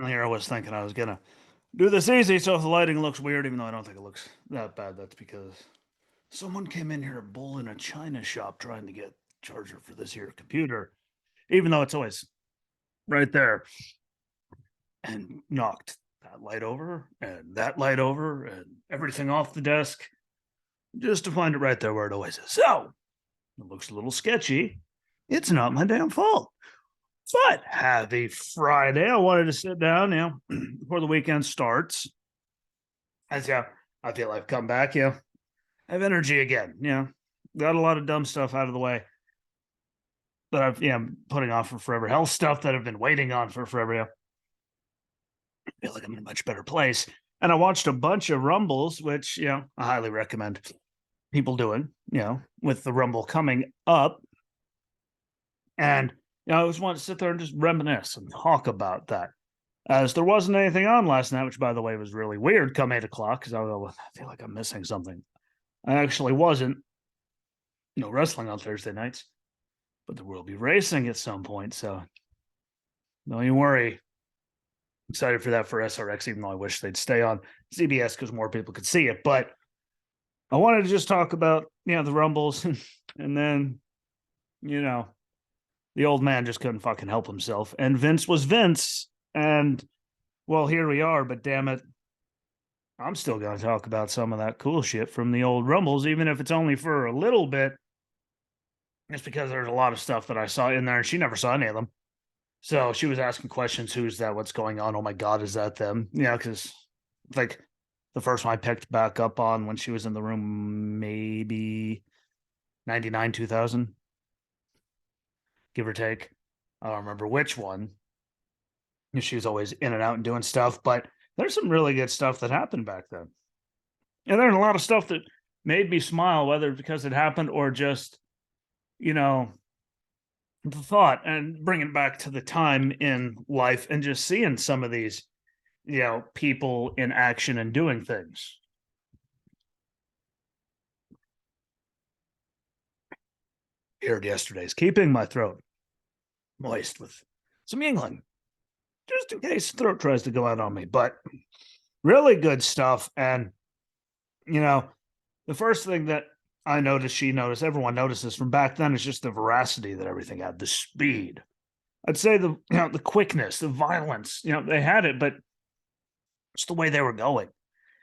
Here I was thinking I was gonna do this easy, so if the lighting looks weird, even though I don't think it looks that bad, that's because someone came in here bull in a china shop trying to get a charger for this here computer, even though it's always right there, and knocked that light over and that light over and everything off the desk just to find it right there where it always is. So it looks a little sketchy. It's not my damn fault. But happy Friday. I wanted to sit down, before the weekend starts. As I feel I've come back, I have energy again, got a lot of dumb stuff out of the way that I've, putting off for forever. Health stuff that I've been waiting on for forever. I feel like I'm in a much better place. And I watched a bunch of Rumbles, which, I highly recommend people doing, with the Rumble coming up. And, I always want to sit there and just reminisce and talk about that. As there wasn't anything on last night, which, by the way, was really weird come 8 o'clock because I feel like I'm missing something. I actually wasn't, wrestling on Thursday nights, but there will be racing at some point. So don't you worry. Excited for that for SRX, even though I wish they'd stay on CBS because more people could see it. But I wanted to just talk about, the Rumbles and then, the old man just couldn't fucking help himself. And Vince was Vince. And, well, here we are. But damn it, I'm still going to talk about some of that cool shit from the old Rumbles, even if it's only for a little bit. It's because there's a lot of stuff that I saw in there, and she never saw any of them. So she was asking questions. Who's that? What's going on? Oh, my God, is that them? Because, like, the first one I picked back up on when she was in the room, maybe 99, 2000. Give or take. I don't remember which one. She was always in and out and doing stuff, but there's some really good stuff that happened back then. And there's a lot of stuff that made me smile, whether because it happened or just, the thought and bringing back to the time in life and just seeing some of these, people in action and doing things. Heard yesterday's keeping my throat moist with some Yingling, just in case the throat tries to go out on me. But really good stuff. And, the first thing that I noticed, she noticed, everyone notices from back then is just the veracity that everything had, the speed. I'd say the quickness, the violence, they had it, but it's the way they were going.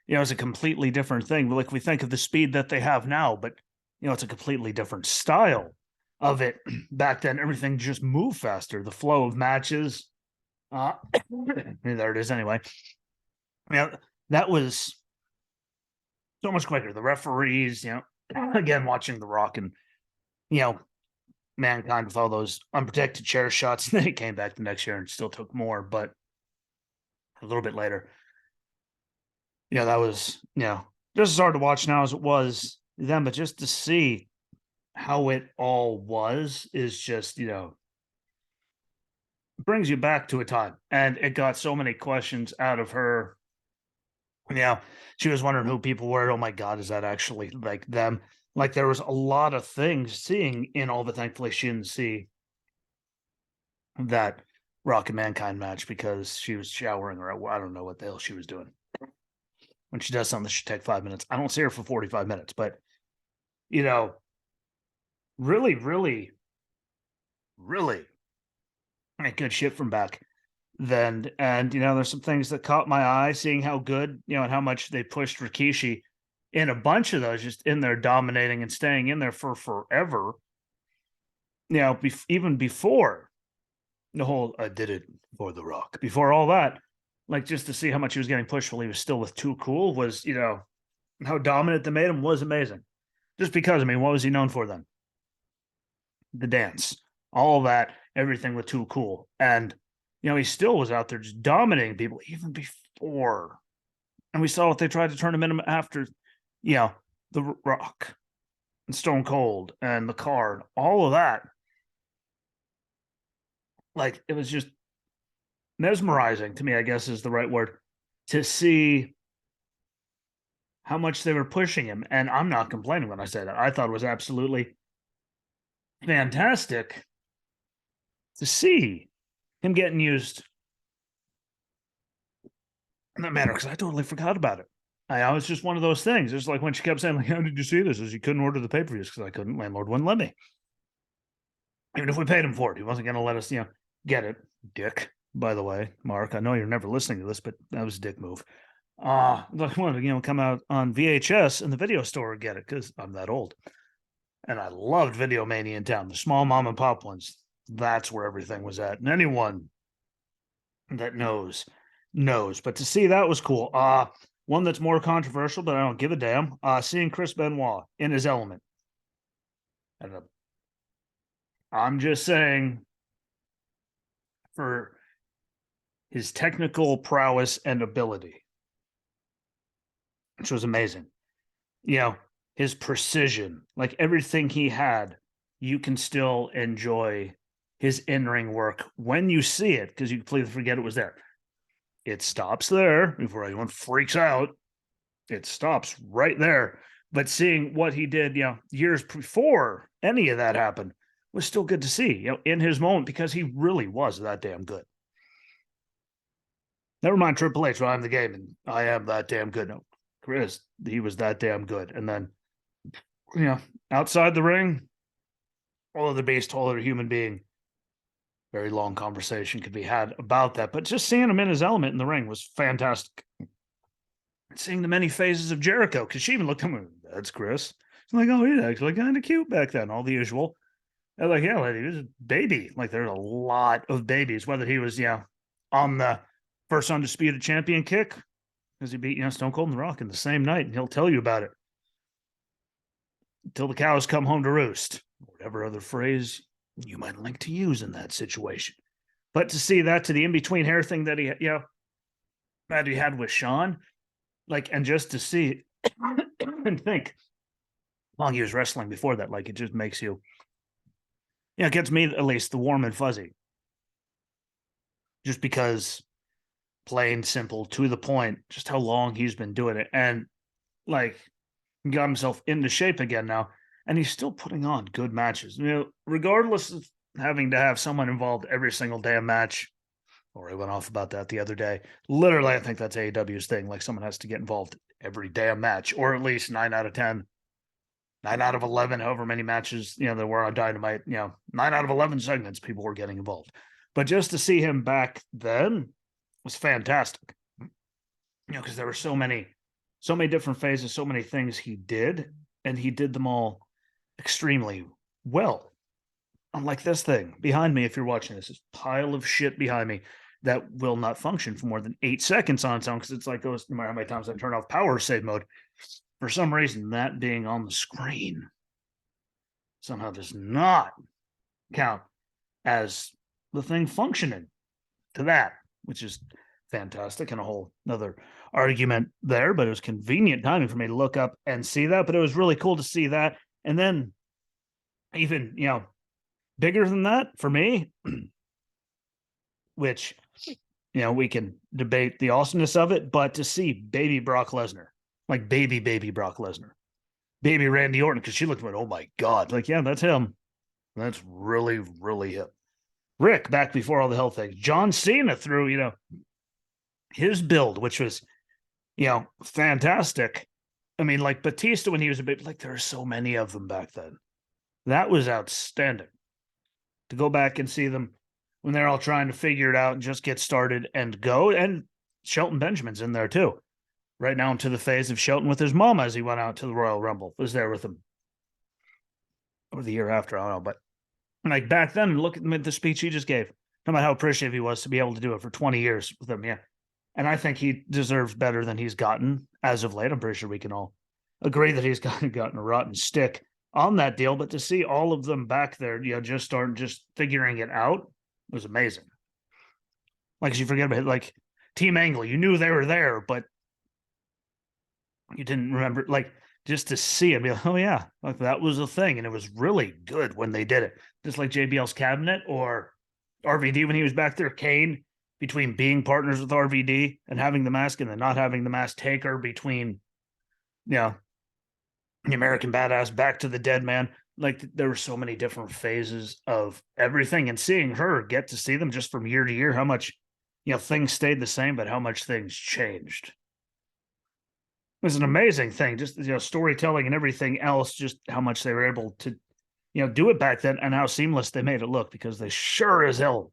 It's a completely different thing. Like we think of the speed that they have now, but it's a completely different style of it. Back then, everything just moved faster. The flow of matches, there it is. Anyway, that was so much quicker. The referees, again, watching The Rock and Mankind with all those unprotected chair shots. And then he came back the next year and still took more, but a little bit later. That was, just as hard to watch now as it was then, but just to see how it all was is just, brings you back to a time. And it got so many questions out of her. She was wondering who people were. Oh my God, is that actually like them? Like there was a lot of things seeing in all, but thankfully she didn't see that Rock and Mankind match because she was showering or I don't know what the hell she was doing. When she does something that should take 5 minutes. I don't see her for 45 minutes, but really, really, really good shit from back then. And there's some things that caught my eye, seeing how good, and how much they pushed Rikishi in a bunch of those, just in there dominating and staying in there for forever. Even before the whole I did it for The Rock, before all that, like just to see how much he was getting pushed while he was still with Too Cool was, how dominant they made him was amazing. Just because, what was he known for then? The dance, all that, everything with Too Cool. And, he still was out there just dominating people even before. And we saw what they tried to turn him in after, The Rock and Stone Cold and the Card, all of that. Like, it was just mesmerizing to me, I guess is the right word, to see how much they were pushing him. And I'm not complaining when I say that. I thought it was absolutely fantastic to see him getting used in that manner because I totally forgot about it. I was just one of those things. It's like when she kept saying, like, how did you see this? Is you couldn't order the pay-per-views because I couldn't. Landlord wouldn't let me. Even if we paid him for it, he wasn't going to let us, get it. Dick, by the way, Mark. I know you're never listening to this, but that was a dick move. Like, wanted to, come out on VHS in the video store and get it because I'm that old. And I loved Video Mania in town, the small mom and pop ones. That's where everything was at. And anyone that knows. But to see that was cool. One that's more controversial, but I don't give a damn. Seeing Chris Benoit in his element. And I'm just saying, for his technical prowess and ability, which was amazing. His precision, like everything he had, you can still enjoy his in-ring work when you see it because you completely forget it was there. It stops there before anyone freaks out. It stops right there. But seeing what he did, years before any of that happened was still good to see, in his moment because he really was that damn good. Never mind Triple H, well, I'm the game and I am that damn good. No, Chris, he was that damn good. And then, outside the ring, all other beast, all other human being. Very long conversation could be had about that. But just seeing him in his element in the ring was fantastic. Seeing the many phases of Jericho, because she even looked at him, that's Chris. She's like, oh, he's actually kind of cute back then, all the usual. And like, yeah, he was a baby. Like, there's a lot of babies, whether he was, on the first undisputed champion kick, because he beat, Stone Cold and The Rock in the same night, and he'll tell you about it. Until the cows come home to roost, whatever other phrase you might like to use in that situation. But to see that, to the in-between hair thing that he had with Sean, like, and just to see and think how long he was wrestling before that, like, it just makes you, it gets me at least the warm and fuzzy. Just because, plain simple, to the point, just how long he's been doing it. And like, got himself into shape again now. And he's still putting on good matches. Regardless of having to have someone involved every single damn match. Or I went off about that the other day. Literally, I think that's AEW's thing. Like, someone has to get involved every damn match, or at least 9 out of 10, 9 out of 11, however many matches, there were on Dynamite, 9 out of 11 segments, people were getting involved. But just to see him back then was fantastic. Because there were so many different phases, so many things he did, and he did them all extremely well. Unlike this thing behind me, if you're watching this pile of shit behind me that will not function for more than 8 seconds on its own, because it's like those, no matter how many times I turn off power save mode, for some reason, that being on the screen somehow does not count as the thing functioning to that, which is fantastic and a whole another argument there, but it was convenient timing for me to look up and see that. But it was really cool to see that. And then even, bigger than that for me, which, we can debate the awesomeness of it, but to see baby Brock Lesnar, like baby Brock Lesnar, baby Randy Orton, because she looked at, oh my God, like, yeah, that's him. That's really, really him. Rick, back before all the health things. John Cena through, his build, which was, fantastic. I mean, like Batista when he was a bit, like, there are so many of them back then. That was outstanding. To go back and see them when they're all trying to figure it out and just get started and go. And Shelton Benjamin's in there too. Right now into the phase of Shelton with his mom as he went out to the Royal Rumble. Was there with him. Or the year after, I don't know. But like back then, look at the speech he just gave. No matter how appreciative he was to be able to do it for 20 years with him. Yeah. And I think he deserves better than he's gotten as of late. I'm pretty sure we can all agree that he's gotten a rotten stick on that deal. But to see all of them back there, just figuring it out was amazing. Like, you forget about it, like Team Angle, you knew they were there, but you didn't remember, like, just to see it, be like, oh yeah, like that was a thing. And it was really good when they did it. Just like JBL's cabinet or RVD when he was back there, Kane, between being partners with RVD and having the mask and then not having the mask, Taker between, the American Badass back to the Dead Man. Like, there were so many different phases of everything, and seeing her get to see them just from year to year, how much things stayed the same, but how much things changed. It was an amazing thing, just storytelling and everything else, just how much they were able to, do it back then and how seamless they made it look because they sure as hell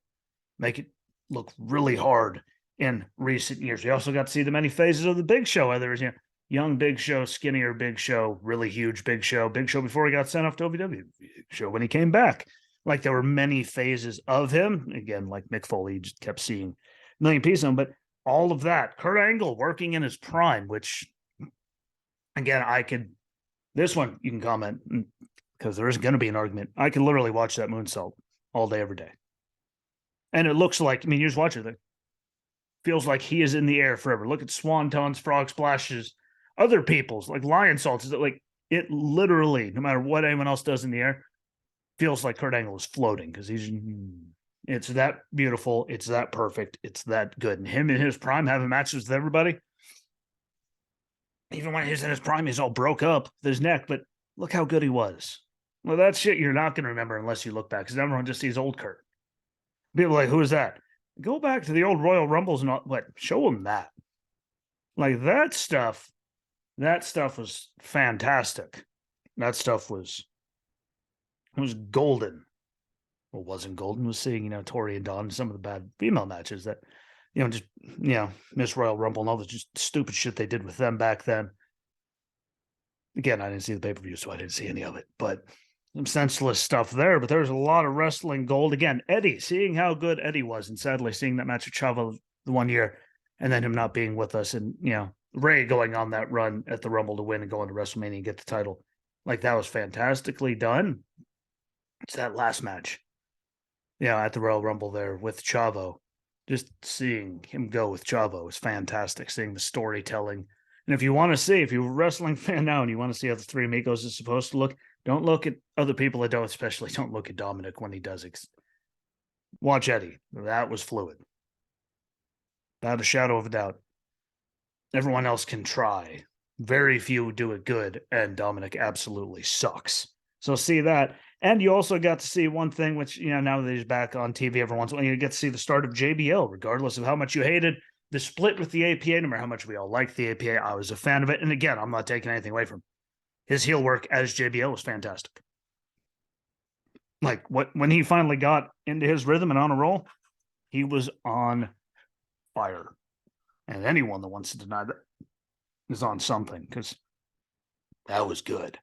make it look really hard in recent years. We also got to see the many phases of the Big Show, whether it was young Big Show, skinnier Big Show, really huge Big Show before he got sent off to WWE, Big Show when he came back. Like there were many phases of him. Again, like Mick Foley, just kept seeing a million pieces of him, but all of that. Kurt Angle working in his prime, which again, this one you can comment because there isn't going to be an argument. I can literally watch that moonsault all day, every day. And it looks like, you just watch it. Feels like he is in the air forever. Look at swantons, frog splashes, other people's like lion salts. Like it literally, no matter what anyone else does in the air, feels like Kurt Angle is floating because it's that beautiful, it's that perfect, it's that good. And him in his prime having matches with everybody. Even when he's in his prime, he's all broke up with his neck, but look how good he was. Well, that shit you're not going to remember unless you look back because everyone just sees old Kurt. People are like, who is that? Go back to the old Royal Rumbles and all, show them that. Like that stuff was fantastic. That stuff was golden. Well, wasn't golden. Was seeing, Tori and Dawn, some of the bad female matches that, Miss Royal Rumble and all the just stupid shit they did with them back then. Again, I didn't see the pay-per-view, so I didn't see any of it, but some senseless stuff there, but there's a lot of wrestling gold. Again, Eddie, seeing how good Eddie was, and sadly seeing that match with Chavo the one year, and then him not being with us, and Ray going on that run at the Rumble to win and go into WrestleMania and get the title. Like that was fantastically done. It's that last match, at the Royal Rumble there with Chavo. Just seeing him go with Chavo is fantastic. Seeing the storytelling. And if you want to see, if you're a wrestling fan now and you want to see how the Three Amigos is supposed to look, don't look at other people that don't, especially don't look at Dominic when he does it. Watch Eddie. That was fluid. Without a shadow of a doubt. Everyone else can try. Very few do it good, and Dominic absolutely sucks. So see that. And you also got to see one thing, which, now that he's back on TV every once in a while, you get to see the start of JBL, regardless of how much you hated the split with the APA, no matter how much we all liked the APA. I was a fan of it. And again, I'm not taking anything away from him. His heel work as JBL was fantastic. Like when he finally got into his rhythm and on a roll, he was on fire. And anyone that wants to deny that is on something, because that was good.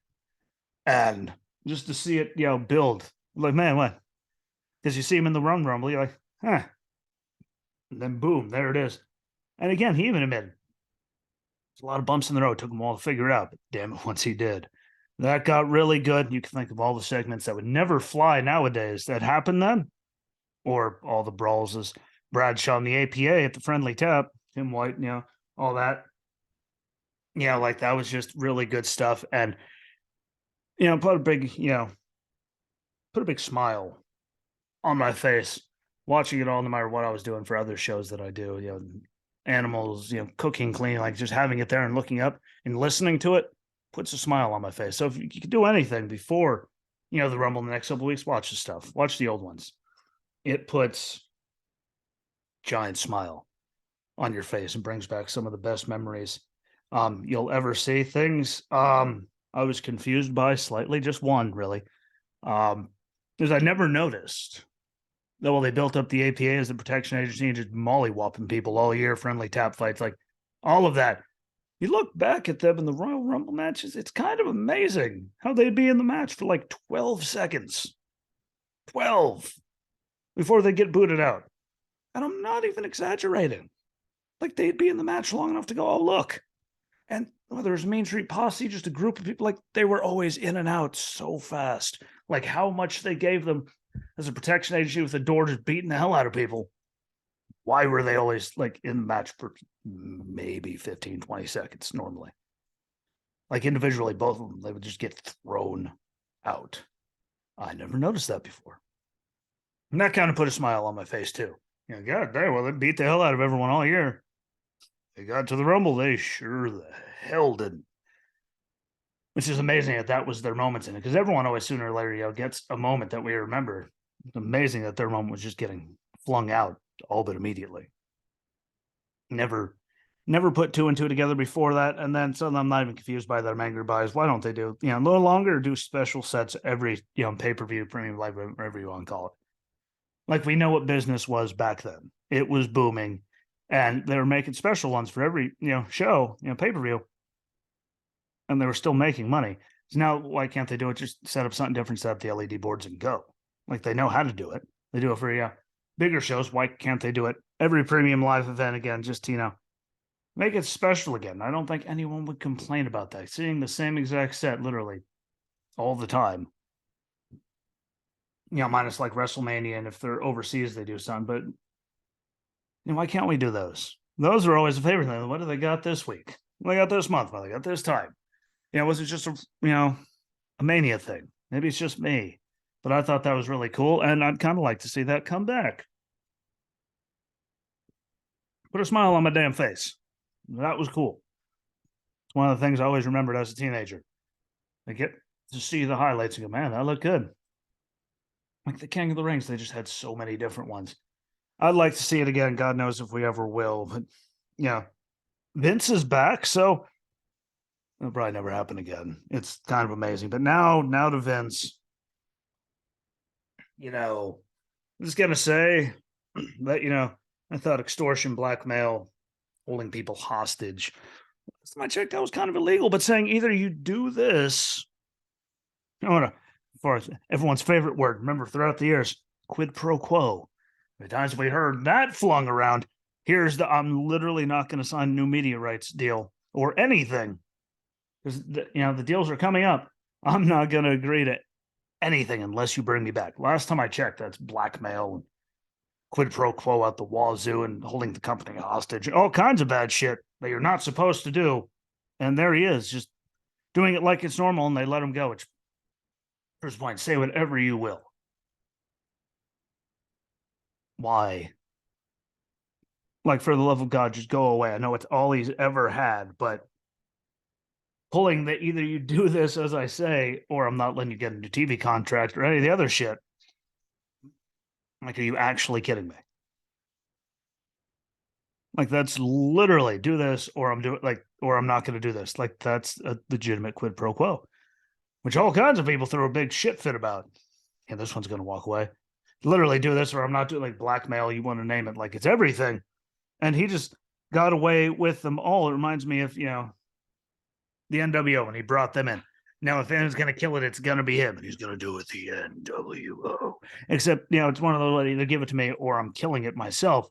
And just to see it, build, like, man, what? Because you see him in the Rumble, you're like, huh. And then boom, there it is. And again, he even admitted there's a lot of bumps in the road. Took him a while to figure it out, but damn it, once he did, that got really good. You can think of all the segments that would never fly nowadays that happened then, or all the brawls as Bradshaw and the APA at the Friendly Tap, Tim White, all that. Like that was just really good stuff. And put a big smile on my face watching it all, no matter what I was doing for other shows that I do, animals, cooking, cleaning, like just having it there and looking up and listening to it puts a smile on my face. So if you could do anything before, the Rumble in the next couple of weeks, watch the stuff, watch the old ones. It puts giant smile on your face and brings back some of the best memories you'll ever see. Things I was confused by slightly, just one really, because I never noticed that while they built up the APA as the protection agency and just molly-whopping people all year, friendly tap fights, like all of that. You look back at them in the Royal Rumble matches, it's kind of amazing how they'd be in the match for like 12 seconds. 12 before they get booted out. And I'm not even exaggerating. Like they'd be in the match long enough to go, oh, look. And whether it's Main Street Posse, just a group of people, like they were always in and out so fast. Like how much they gave them as a protection agency with the door just beating the hell out of people. Why were they always like in the match for maybe 15, 20 seconds normally? Like individually, both of them, they would just get thrown out. I never noticed that before. And that kind of put a smile on my face too. God damn, well, they beat the hell out of everyone all year. They got to the Rumble, they sure the hell didn't. Which is amazing that was their moments in it, because everyone always sooner or later, gets a moment that we remember. It's amazing that their moment was just getting flung out all but immediately. Never put two and two together before that. And then so I'm not even confused by that. I'm angry by is why don't they do, no longer do special sets every, pay-per-view, premium live, whatever you want to call it. Like we know what business was back then. It was booming. And they were making special ones for every, show, pay-per-view. And they were still making money. So now why can't they do it? Just set up something different, set up the LED boards and go. Like they know how to do it. They do it for bigger shows. Why can't they do it every premium live event again? Just make it special again. I don't think anyone would complain about that. Seeing the same exact set literally all the time. Minus like WrestleMania, and if they're overseas, they do some. But why can't we do those? Those are always a favorite thing. What do they got this week? What they got this month? What they got this time? Was it just a Mania thing? Maybe it's just me, but I thought that was really cool, and I'd kind of like to see that come back. Put a smile on my damn face. That was cool. It's one of the things I always remembered as a teenager. I get to see the highlights and go, man, that looked good. Like the King of the Rings, they just had so many different ones. I'd like to see it again. God knows if we ever will. But Vince is back, so it'll probably never happen again. It's kind of amazing. But now to Vince, I'm just gonna say that I thought extortion, blackmail, holding people hostage. Last time I checked, that was kind of illegal. But saying either you do this, for everyone's favorite word. Remember, throughout the years, quid pro quo. The times we heard that flung around, I'm literally not going to sign a new media rights deal or anything because the deals are coming up. I'm not going to agree to anything unless you bring me back. Last time I checked, that's blackmail and quid pro quo out the wazoo and holding the company hostage and all kinds of bad shit that you're not supposed to do. And there he is, just doing it like it's normal, and they let him go. Which, first point, say whatever you will. Why? Like, for the love of God, just go away. I know it's all he's ever had, but pulling that either you do this as I say, or I'm not letting you get a new TV contract or any of the other shit. Like, are you actually kidding me? Like, that's literally do this, or I'm not going to do this. Like, that's a legitimate quid pro quo, which all kinds of people threw a big shit fit about. Yeah, this one's going to walk away. Literally do this, or I'm not doing, like, blackmail. You want to name it, like it's everything. And he just got away with them all. It reminds me of, the NWO when he brought them in. Now, if anyone's going to kill it, it's going to be him, and he's going to do it the NWO. Except, it's one of those, either give it to me or I'm killing it myself.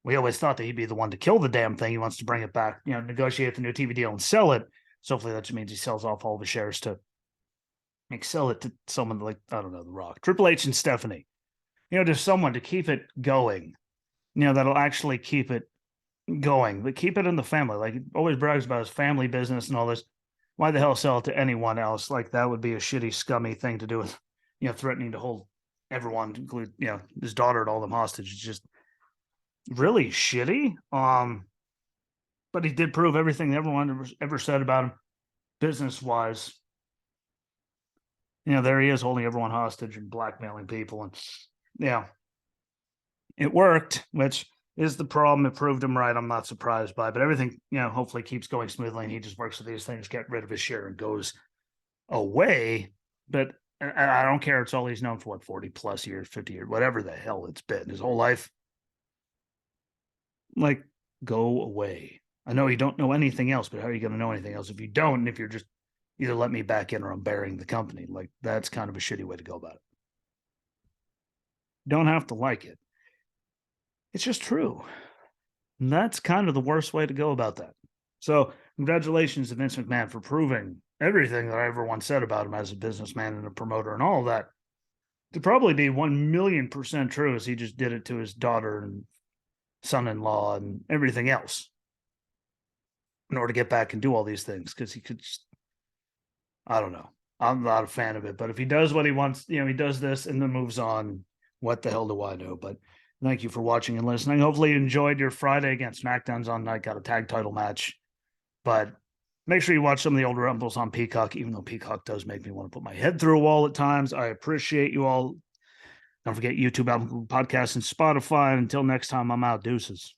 We always thought that he'd be the one to kill the damn thing. He wants to bring it back, negotiate the new TV deal and sell it. So hopefully that just means he sells off all the shares to sell it to someone like, I don't know, The Rock, Triple H and Stephanie. To someone to keep it going, that'll actually keep it going, but keep it in the family. Like, he always brags about his family business and all this. Why the hell sell it to anyone else? Like, that would be a shitty, scummy thing to do with, threatening to hold everyone, include, his daughter and all them hostage. It's just really shitty. But he did prove everything everyone ever said about him, business wise. There he is holding everyone hostage and blackmailing people, and it worked, which is the problem. It proved him right. I'm not surprised by it, but everything, hopefully keeps going smoothly, and he just works with these things, get rid of his share, and goes away. But I don't care. It's all he's known for, 40 plus years, 50 years, whatever the hell it's been, his whole life. Like, go away. I know you don't know anything else, but how are you going to know anything else if you don't? And if you're just either let me back in or I'm burying the company, like, that's kind of a shitty way to go about it. Don't have to like it. It's just true. And that's kind of the worst way to go about that. So congratulations to Vince McMahon for proving everything that I ever once said about him as a businessman and a promoter and all of that to probably be 1,000,000% true, as he just did it to his daughter and son-in-law and everything else in order to get back and do all these things, because he could just, I don't know. I'm not a fan of it, but if he does what he wants, he does this and then moves on. What the hell do I know? But thank you for watching and listening. Hopefully you enjoyed your Friday against SmackDown's on night, got a tag title match. But make sure you watch some of the old Rumbles on Peacock, even though Peacock does make me want to put my head through a wall at times. I appreciate you all. Don't forget YouTube, Apple Podcasts, and Spotify. And until next time, I'm out. Deuces.